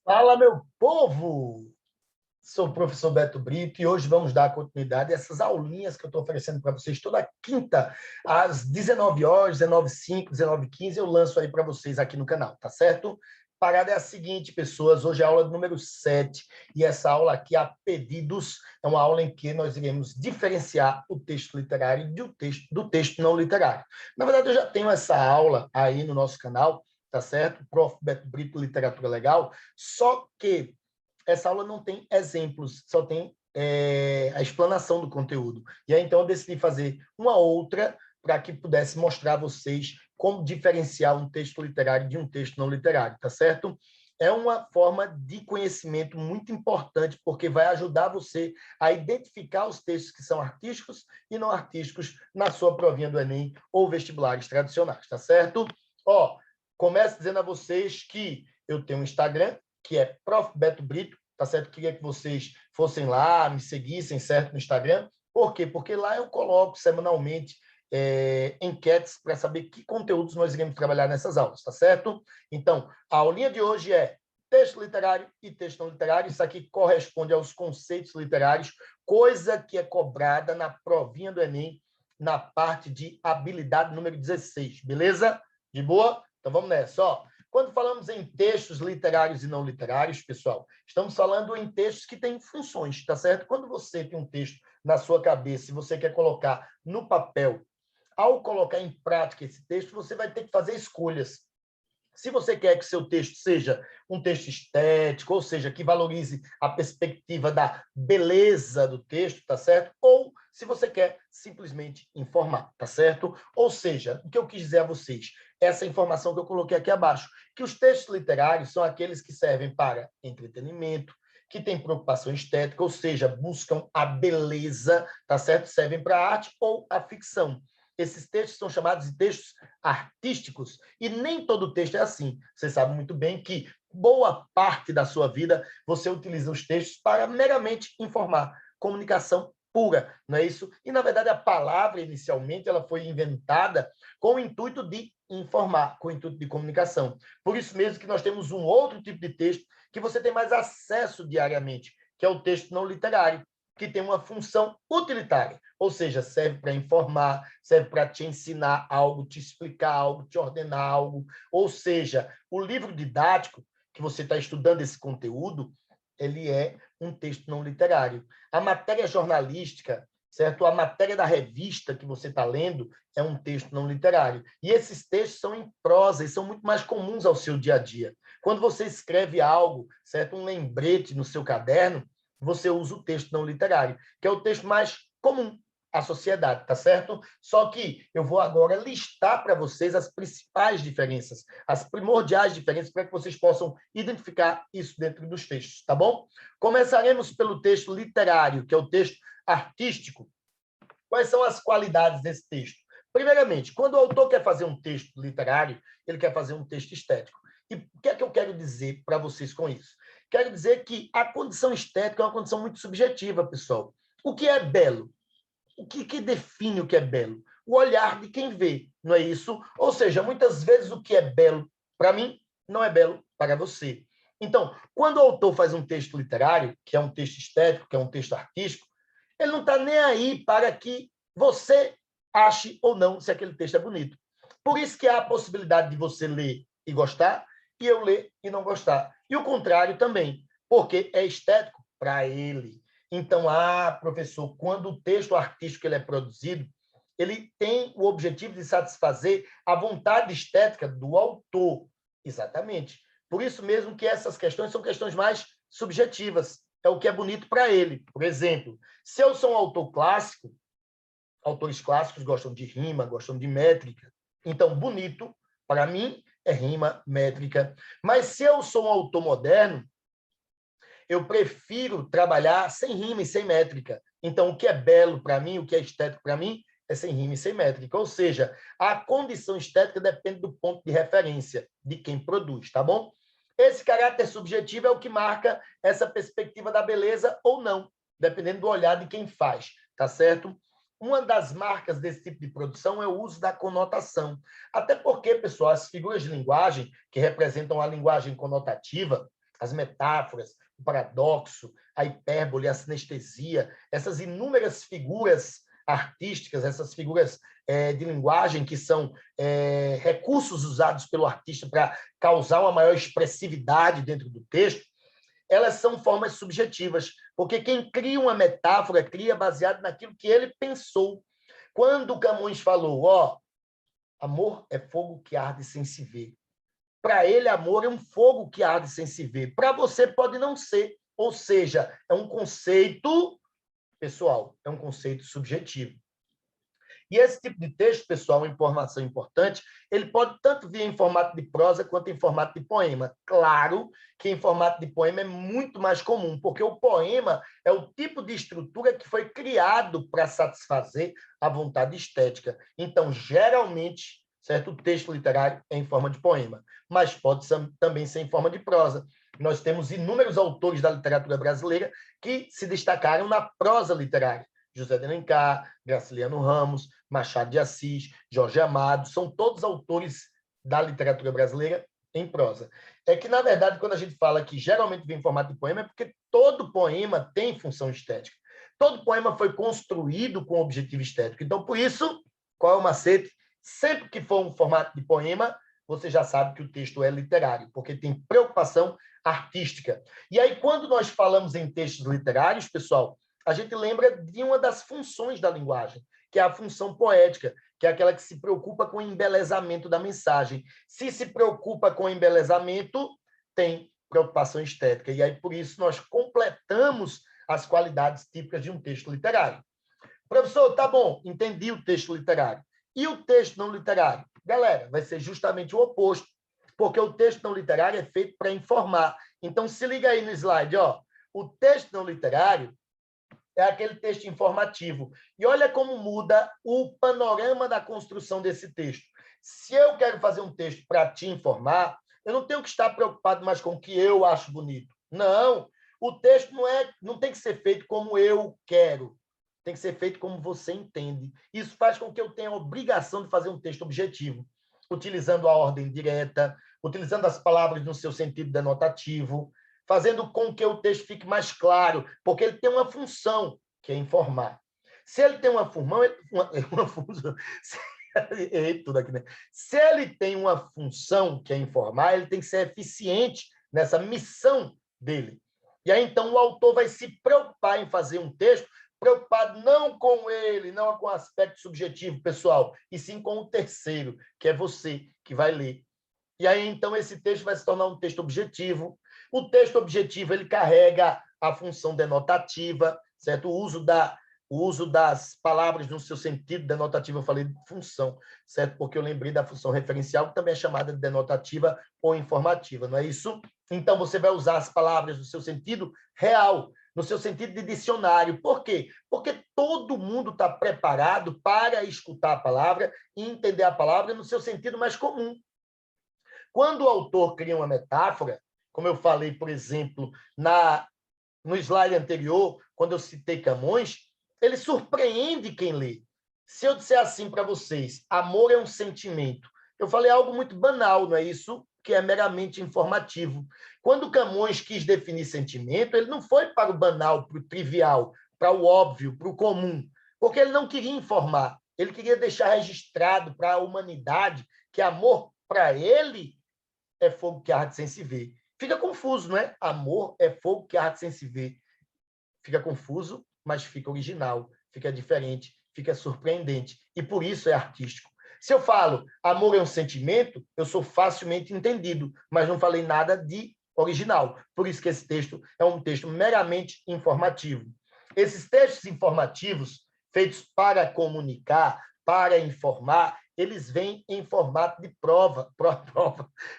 Fala, meu povo! Sou o professor Beto Brito e hoje vamos dar continuidade a essas aulinhas que eu estou oferecendo para vocês toda quinta, às 19 horas, 19h05, 19h15, eu lanço aí para vocês aqui no canal, tá certo? Parada é a seguinte, pessoas, hoje é a aula número 7 e essa aula aqui, a pedidos, é uma aula em que nós iremos diferenciar o texto literário do texto não literário. Na verdade, eu já tenho essa aula aí no nosso canal, tá certo? Prof. Beto Brito, Literatura Legal, só que essa aula não tem exemplos, só tem a explanação do conteúdo. E aí, então, eu decidi fazer uma outra para que pudesse mostrar a vocês como diferenciar um texto literário de um texto não literário, tá certo? É uma forma de conhecimento muito importante, porque vai ajudar você a identificar os textos que são artísticos e não artísticos na sua provinha do Enem ou vestibulares tradicionais, tá certo? Ó, começo dizendo a vocês que eu tenho um Instagram, que é Prof. Beto Brito, tá certo? Queria que vocês fossem lá, me seguissem, certo, no Instagram. Por quê? Porque lá eu coloco semanalmente enquetes para saber que conteúdos nós iremos trabalhar nessas aulas, tá certo? Então, a aulinha de hoje é texto literário e texto não literário. Isso aqui corresponde aos conceitos literários, coisa que é cobrada na provinha do Enem, na parte de habilidade número 16, beleza? De boa? Então vamos nessa, ó. Quando falamos em textos literários e não literários, pessoal, estamos falando em textos que têm funções, tá certo? Quando você tem um texto na sua cabeça e você quer colocar no papel, ao colocar em prática esse texto, você vai ter que fazer escolhas. Se você quer que seu texto seja um texto estético, ou seja, que valorize a perspectiva da beleza do texto, tá certo? Ou se você quer simplesmente informar, tá certo? Ou seja, o que eu quis dizer a vocês, essa informação que eu coloquei aqui abaixo, que os textos literários são aqueles que servem para entretenimento, que têm preocupação estética, ou seja, buscam a beleza, tá certo? Servem para a arte ou a ficção. Esses textos são chamados de textos artísticos, e nem todo texto é assim. Você sabe muito bem que boa parte da sua vida você utiliza os textos para meramente informar, comunicação pura, não é isso? E, na verdade, a palavra, inicialmente, ela foi inventada com o intuito de informar, com o intuito de comunicação. Por isso mesmo que nós temos um outro tipo de texto que você tem mais acesso diariamente, que é o texto não literário, que tem uma função utilitária, ou seja, serve para informar, serve para te ensinar algo, te explicar algo, te ordenar algo. Ou seja, o livro didático, que você está estudando esse conteúdo, ele é um texto não literário. A matéria jornalística, certo? A matéria da revista que você está lendo é um texto não literário. E esses textos são em prosa e são muito mais comuns ao seu dia a dia. Quando você escreve algo, certo? Um lembrete no seu caderno, você usa o texto não literário, que é o texto mais comum à sociedade, tá certo? Só que eu vou agora listar para vocês as principais diferenças, as primordiais diferenças, para que vocês possam identificar isso dentro dos textos, tá bom? Começaremos pelo texto literário, que é o texto artístico. Quais são as qualidades desse texto? Primeiramente, quando o autor quer fazer um texto literário, ele quer fazer um texto estético. E o que é que eu quero dizer para vocês com isso? Quero dizer que a condição estética é uma condição muito subjetiva, pessoal. O que é belo? O que define o que é belo? O olhar de quem vê, não é isso? Ou seja, muitas vezes o que é belo para mim não é belo para você. Então, quando o autor faz um texto literário, que é um texto estético, que é um texto artístico, ele não está nem aí para que você ache ou não se aquele texto é bonito. Por isso que há a possibilidade de você ler e gostar, e eu ler e não gostar. E o contrário também, porque é estético para ele. Então, professor, quando o texto artístico ele é produzido, ele tem o objetivo de satisfazer a vontade estética do autor. Exatamente. Por isso mesmo que essas questões são questões mais subjetivas. É o que é bonito para ele. Por exemplo, se eu sou um autor clássico, autores clássicos gostam de rima, gostam de métrica. Então, bonito, para mim, é rima, métrica. Mas se eu sou um autor moderno, eu prefiro trabalhar sem rima e sem métrica. Então, o que é belo para mim, o que é estético para mim, é sem rima e sem métrica. Ou seja, a condição estética depende do ponto de referência de quem produz, tá bom? Esse caráter subjetivo é o que marca essa perspectiva da beleza ou não, dependendo do olhar de quem faz, tá certo? Uma das marcas desse tipo de produção é o uso da conotação. Até porque, pessoal, as figuras de linguagem, que representam a linguagem conotativa, as metáforas, o paradoxo, a hipérbole, a sinestesia, essas inúmeras figuras artísticas, essas figuras de linguagem que são recursos usados pelo artista para causar uma maior expressividade dentro do texto, elas são formas subjetivas, porque quem cria uma metáfora cria baseado naquilo que ele pensou. Quando Camões falou, amor é fogo que arde sem se ver. Para ele, amor é um fogo que arde sem se ver. Para você, pode não ser. Ou seja, é um conceito pessoal, é um conceito subjetivo. E esse tipo de texto, pessoal, uma informação importante, ele pode tanto vir em formato de prosa quanto em formato de poema. Claro que em formato de poema é muito mais comum, porque o poema é o tipo de estrutura que foi criado para satisfazer a vontade estética. Então, geralmente, certo? O texto literário é em forma de poema, mas pode também ser em forma de prosa. Nós temos inúmeros autores da literatura brasileira que se destacaram na prosa literária. José de Alencar, Graciliano Ramos, Machado de Assis, Jorge Amado, são todos autores da literatura brasileira em prosa. É que, na verdade, quando a gente fala que geralmente vem em formato de poema, é porque todo poema tem função estética. Todo poema foi construído com objetivo estético. Então, por isso, qual é o macete? Sempre que for um formato de poema, você já sabe que o texto é literário, porque tem preocupação artística. E aí, quando nós falamos em textos literários, pessoal, a gente lembra de uma das funções da linguagem, que é a função poética, que é aquela que se preocupa com o embelezamento da mensagem. Se preocupa com o embelezamento, tem preocupação estética. E aí, por isso, nós completamos as qualidades típicas de um texto literário. Professor, tá bom, entendi o texto literário. E o texto não literário? Galera, vai ser justamente o oposto, porque o texto não literário é feito para informar. Então, se liga aí no slide, o texto não literário é aquele texto informativo. E olha como muda o panorama da construção desse texto. Se eu quero fazer um texto para te informar, eu não tenho que estar preocupado mais com o que eu acho bonito. Não, o texto não tem que ser feito como eu quero. Tem que ser feito como você entende. Isso faz com que eu tenha a obrigação de fazer um texto objetivo, utilizando a ordem direta, utilizando as palavras no seu sentido denotativo, fazendo com que o texto fique mais claro, porque ele tem uma função, que é informar. Se ele tem uma função, tudo aqui, né? Se ele tem uma função, que é informar, ele tem que ser eficiente nessa missão dele. E aí, então, o autor vai se preocupar em fazer um texto preocupado não com ele, não com o aspecto subjetivo, pessoal, e sim com o terceiro, que é você, que vai ler. E aí, então, esse texto vai se tornar um texto objetivo. O texto objetivo, ele carrega a função denotativa, certo? O uso das palavras no seu sentido denotativo, eu falei de função, certo? Porque eu lembrei da função referencial, que também é chamada de denotativa ou informativa, não é isso? Então, você vai usar as palavras no seu sentido real, no seu sentido de dicionário. Por quê? Porque todo mundo está preparado para escutar a palavra e entender a palavra no seu sentido mais comum. Quando o autor cria uma metáfora, como eu falei, por exemplo, no slide anterior, quando eu citei Camões, ele surpreende quem lê. Se eu disser assim para vocês, amor é um sentimento, eu falei algo muito banal, não é isso? Que é meramente informativo. Quando Camões quis definir sentimento, ele não foi para o banal, para o trivial, para o óbvio, para o comum, porque ele não queria informar, ele queria deixar registrado para a humanidade que amor, para ele, é fogo que arde sem se ver. Fica confuso, não é? Amor é fogo que arde sem se ver. Fica confuso, mas fica original, fica diferente, fica surpreendente. E por isso é artístico. Se eu falo amor é um sentimento, eu sou facilmente entendido, mas não falei nada de original. Por isso que esse texto é um texto meramente informativo. Esses textos informativos, feitos para comunicar, para informar, eles vêm em formato de prova,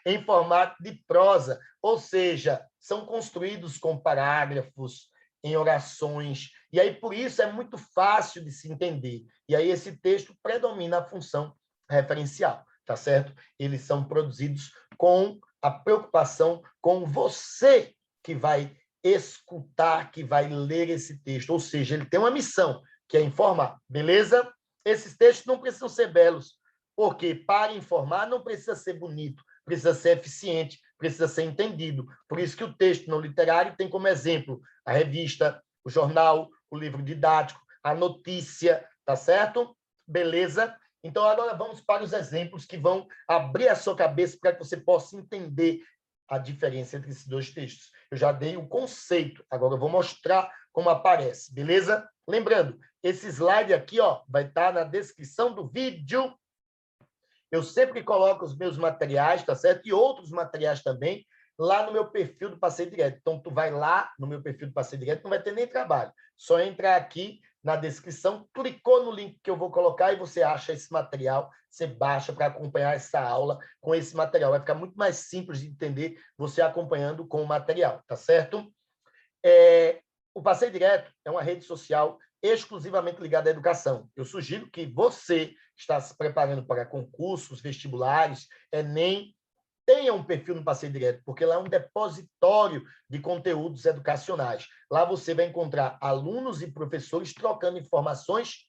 em formato de prosa, ou seja, são construídos com parágrafos, em orações, e aí por isso é muito fácil de se entender. E aí esse texto predomina a função referencial, tá certo? Eles são produzidos com a preocupação com você que vai escutar, que vai ler esse texto, ou seja, ele tem uma missão, que é informar, beleza? Esses textos não precisam ser belos, Porque para informar não precisa ser bonito, precisa ser eficiente, precisa ser entendido. Por isso que o texto não literário tem como exemplo a revista, o jornal, o livro didático, a notícia, tá certo? Beleza? Então, agora vamos para os exemplos que vão abrir a sua cabeça para que você possa entender a diferença entre esses dois textos. Eu já dei o conceito, agora eu vou mostrar como aparece, beleza? Lembrando, esse slide aqui ó, vai estar na descrição do vídeo. Eu sempre coloco os meus materiais, tá certo? E outros materiais também, lá no meu perfil do Passeio Direto. Então, tu vai lá no meu perfil do Passeio Direto, não vai ter nem trabalho. Só entrar aqui na descrição, clicou no link que eu vou colocar e você acha esse material, você baixa para acompanhar essa aula com esse material. Vai ficar muito mais simples de entender você acompanhando com o material, tá certo? O Passeio Direto é uma rede social exclusivamente ligada à educação. Eu sugiro que você está se preparando para concursos, vestibulares, Enem, tenha um perfil no Passeio Direto, porque lá é um depositório de conteúdos educacionais. Lá você vai encontrar alunos e professores trocando informações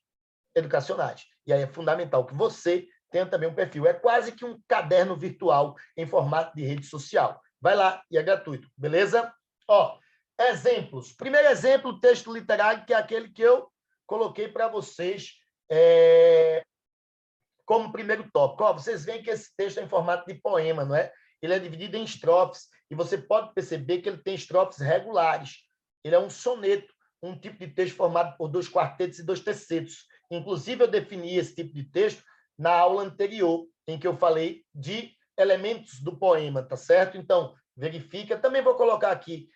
educacionais. E aí é fundamental que você tenha também um perfil. É quase que um caderno virtual em formato de rede social. Vai lá e é gratuito, beleza? Ó, exemplos. Primeiro exemplo, texto literário, que é aquele que eu coloquei para vocês como primeiro tópico. Ó, vocês veem que esse texto é em formato de poema, não é? Ele é dividido em estrofes, e você pode perceber que ele tem estrofes regulares. Ele é um soneto, um tipo de texto formado por 2 quartetos e 2 tercetos. Inclusive, eu defini esse tipo de texto na aula anterior, em que eu falei de elementos do poema, tá certo? Então, verifica. Também vou colocar aqui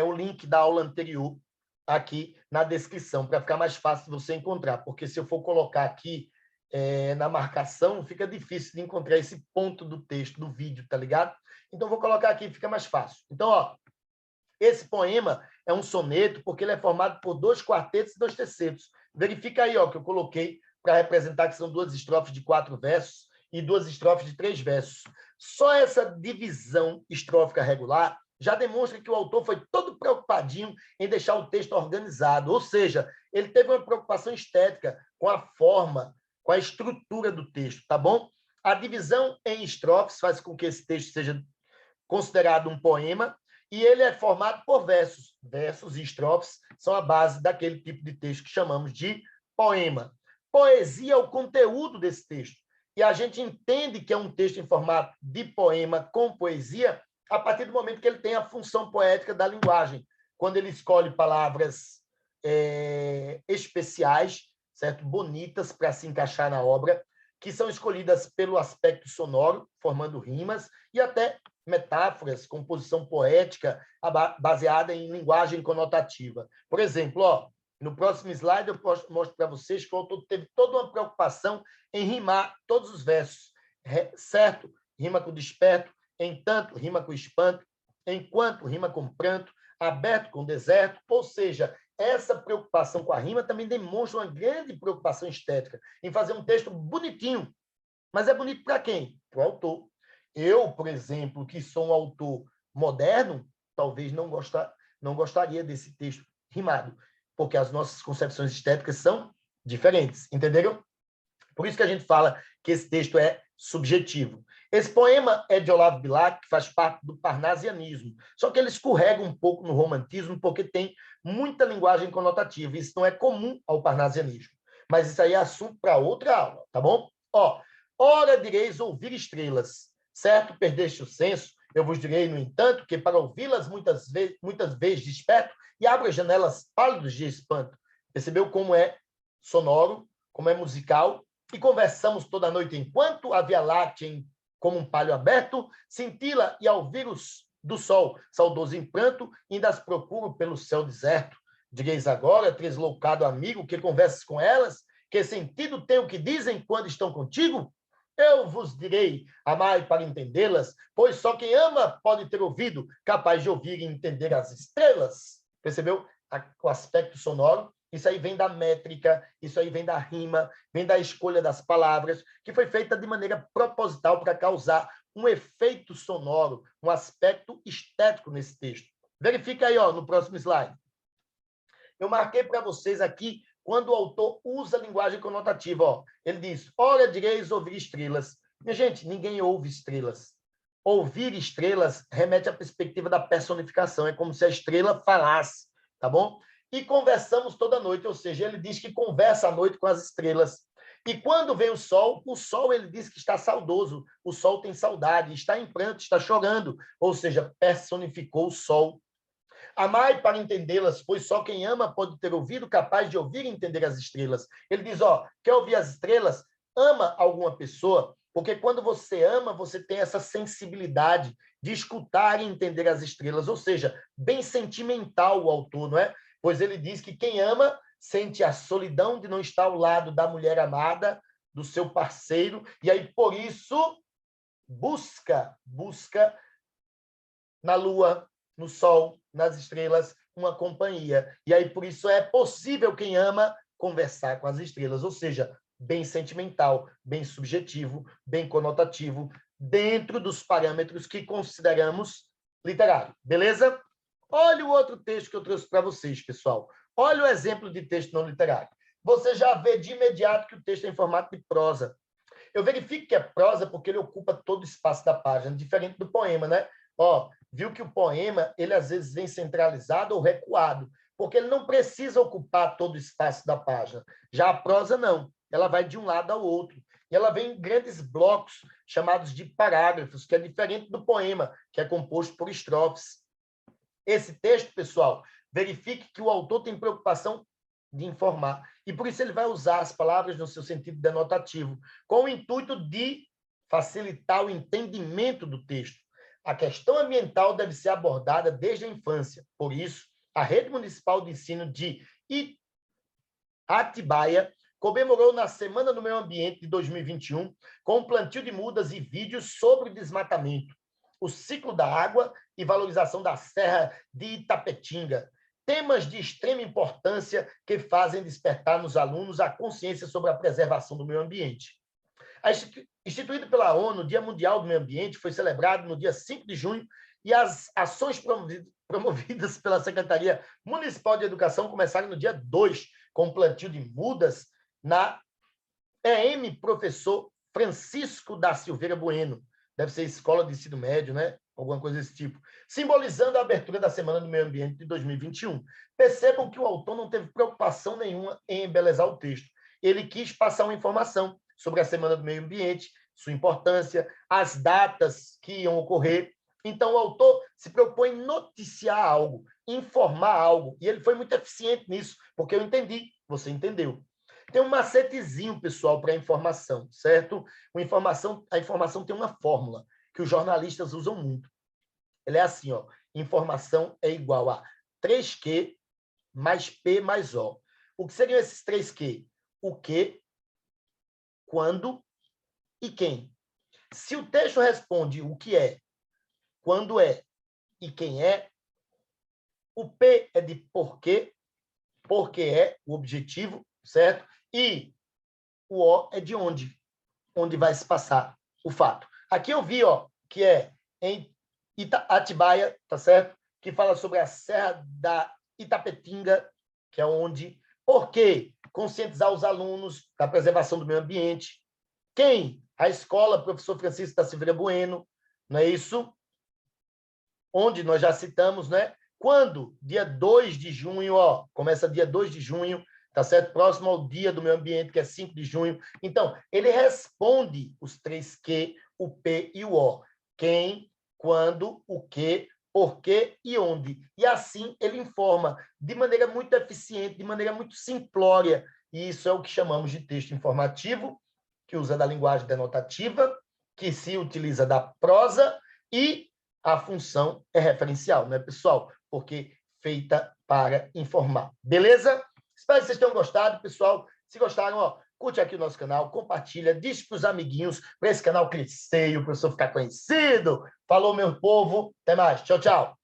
o link da aula anterior aqui na descrição, para ficar mais fácil de você encontrar, porque se eu for colocar aqui na marcação, fica difícil de encontrar esse ponto do texto, do vídeo, tá ligado? Então, vou colocar aqui, fica mais fácil. Então, ó, esse poema é um soneto porque ele é formado por 2 quartetos e 2 tercetos. Verifica aí, ó, que eu coloquei para representar que são 2 estrofes de 4 versos e 2 estrofes de 3 versos. Só essa divisão estrófica regular já demonstra que o autor foi todo preocupadinho em deixar o texto organizado, ou seja, ele teve uma preocupação estética com a forma, com a estrutura do texto, tá bom? A divisão em estrofes faz com que esse texto seja considerado um poema, e ele é formado por versos. Versos e estrofes são a base daquele tipo de texto que chamamos de poema. Poesia é o conteúdo desse texto. E a gente entende que é um texto em formato de poema com poesia a partir do momento que ele tem a função poética da linguagem. Quando ele escolhe palavras especiais, certo? Bonitas para se encaixar na obra, que são escolhidas pelo aspecto sonoro, formando rimas, e até metáforas, composição poética baseada em linguagem conotativa. Por exemplo, ó, no próximo slide eu mostro para vocês que o autor teve toda uma preocupação em rimar todos os versos. Certo? Rima com desperto, entanto, rima com espanto, enquanto, rima com pranto, aberto com deserto, ou seja, essa preocupação com a rima também demonstra uma grande preocupação estética em fazer um texto bonitinho. Mas é bonito para quem? Para o autor. Eu, por exemplo, que sou um autor moderno, talvez não gostaria desse texto rimado, porque as nossas concepções estéticas são diferentes, entenderam? Por isso que a gente fala que esse texto é subjetivo. Esse poema é de Olavo Bilac, que faz parte do parnasianismo, só que ele escorrega um pouco no romantismo, porque tem muita linguagem conotativa. Isso não é comum ao parnasianismo. Mas isso aí é assunto para outra aula, tá bom? Ó, ora direis ouvir estrelas, certo? Perdeste o senso, eu vos direi, no entanto, que para ouvi-las muitas vezes desperto e abro as janelas pálidas de espanto. Percebeu como é sonoro, como é musical? E conversamos toda noite enquanto a Via Láctea, como um palho aberto, cintila e ao vírus do sol, saudoso em pranto, ainda as procuro pelo céu deserto. Direis agora, tresloucado amigo, que conversas com elas, que sentido tem o que dizem quando estão contigo? Eu vos direi, amai para entendê-las, pois só quem ama pode ter ouvido, capaz de ouvir e entender as estrelas. Percebeu o aspecto sonoro? Isso aí vem da métrica, isso aí vem da rima, vem da escolha das palavras, que foi feita de maneira proposital para causar um efeito sonoro, um aspecto estético nesse texto. Verifica aí, ó, no próximo slide. Eu marquei para vocês aqui quando o autor usa linguagem conotativa. Ó, ele diz, ora direis ouvir estrelas. Minha gente, ninguém ouve estrelas. Ouvir estrelas remete à perspectiva da personificação. É como se a estrela falasse, tá bom? E conversamos toda noite, ou seja, ele diz que conversa à noite com as estrelas. E quando vem o sol ele diz que está saudoso, o sol tem saudade, está em pranto, está chorando, ou seja, personificou o sol. Amai para entendê-las, pois só quem ama pode ter ouvido capaz de ouvir e entender as estrelas. Ele diz, ó, quer ouvir as estrelas? Ama alguma pessoa, porque quando você ama, você tem essa sensibilidade de escutar e entender as estrelas, ou seja, bem sentimental o autor, não é? Pois ele diz que quem ama sente a solidão de não estar ao lado da mulher amada, do seu parceiro, e aí, por isso, busca na lua, no sol, nas estrelas, uma companhia. E aí, por isso, é possível quem ama conversar com as estrelas, ou seja, bem sentimental, bem subjetivo, bem conotativo, dentro dos parâmetros que consideramos literário. Beleza? Olha o outro texto que eu trouxe para vocês, pessoal. Olha o exemplo de texto não literário. Você já vê de imediato que o texto é em formato de prosa. Eu verifico que é prosa porque ele ocupa todo o espaço da página, diferente do poema, né? Ó, viu que o poema, ele às vezes vem centralizado ou recuado, porque ele não precisa ocupar todo o espaço da página. Já a prosa, não. Ela vai de um lado ao outro. E ela vem em grandes blocos, chamados de parágrafos, que é diferente do poema, que é composto por estrofes. Esse texto, pessoal, verifique que o autor tem preocupação de informar. E por isso ele vai usar as palavras no seu sentido denotativo, com o intuito de facilitar o entendimento do texto. A questão ambiental deve ser abordada desde a infância. Por isso, a Rede Municipal de Ensino de Atibaia comemorou na Semana do Meio Ambiente de 2021 com um plantio de mudas e vídeos sobre o desmatamento, o ciclo da água e valorização da Serra de Itapetinga, temas de extrema importância que fazem despertar nos alunos a consciência sobre a preservação do meio ambiente. Instituído pela ONU, o Dia Mundial do Meio Ambiente foi celebrado no dia 5 de junho e as ações promovidas pela Secretaria Municipal de Educação começaram no dia 2, com o plantio de mudas na EM Professor Francisco da Silveira Bueno. Deve ser escola de ensino médio, né? Alguma coisa desse tipo. Simbolizando a abertura da Semana do Meio Ambiente de 2021. Percebam que o autor não teve preocupação nenhuma em embelezar o texto. Ele quis passar uma informação sobre a Semana do Meio Ambiente, sua importância, as datas que iam ocorrer. Então, o autor se preocupou em noticiar algo, informar algo, e ele foi muito eficiente nisso, porque eu entendi, você entendeu. Tem um macetezinho, pessoal, para a informação, certo? A informação tem uma fórmula que os jornalistas usam muito. Ele é assim, ó, informação é igual a 3Q mais P mais O. O que seriam esses 3Q? O que, quando e quem. Se o texto responde o que é, quando é e quem é, o P é de porquê, porque é o objetivo, certo? E o O é de onde vai se passar o fato. Aqui eu vi, ó, que é em Atibaia, tá certo? Que fala sobre a Serra da Itapetinga, que é onde. Por quê? Conscientizar os alunos da preservação do meio ambiente. Quem? A escola, professor Francisco da Silveira Bueno, não é isso? Onde nós já citamos, né? Quando? Dia 2 de junho, ó, começa dia 2 de junho, tá certo? Próximo ao dia do meio ambiente, que é 5 de junho. Então, ele responde os 3Q, o P e o O. Quem, quando, o que, por quê e onde. E assim ele informa de maneira muito eficiente, de maneira muito simplória. E isso é o que chamamos de texto informativo, que usa da linguagem denotativa, que se utiliza da prosa e a função é referencial, né, pessoal? Porque feita para informar. Beleza? Espero que vocês tenham gostado, pessoal. Se gostaram, ó, curte aqui o nosso canal, compartilha, diz para os amiguinhos, para esse canal crescer e o professor ficar conhecido. Falou, meu povo. Até mais. Tchau, tchau.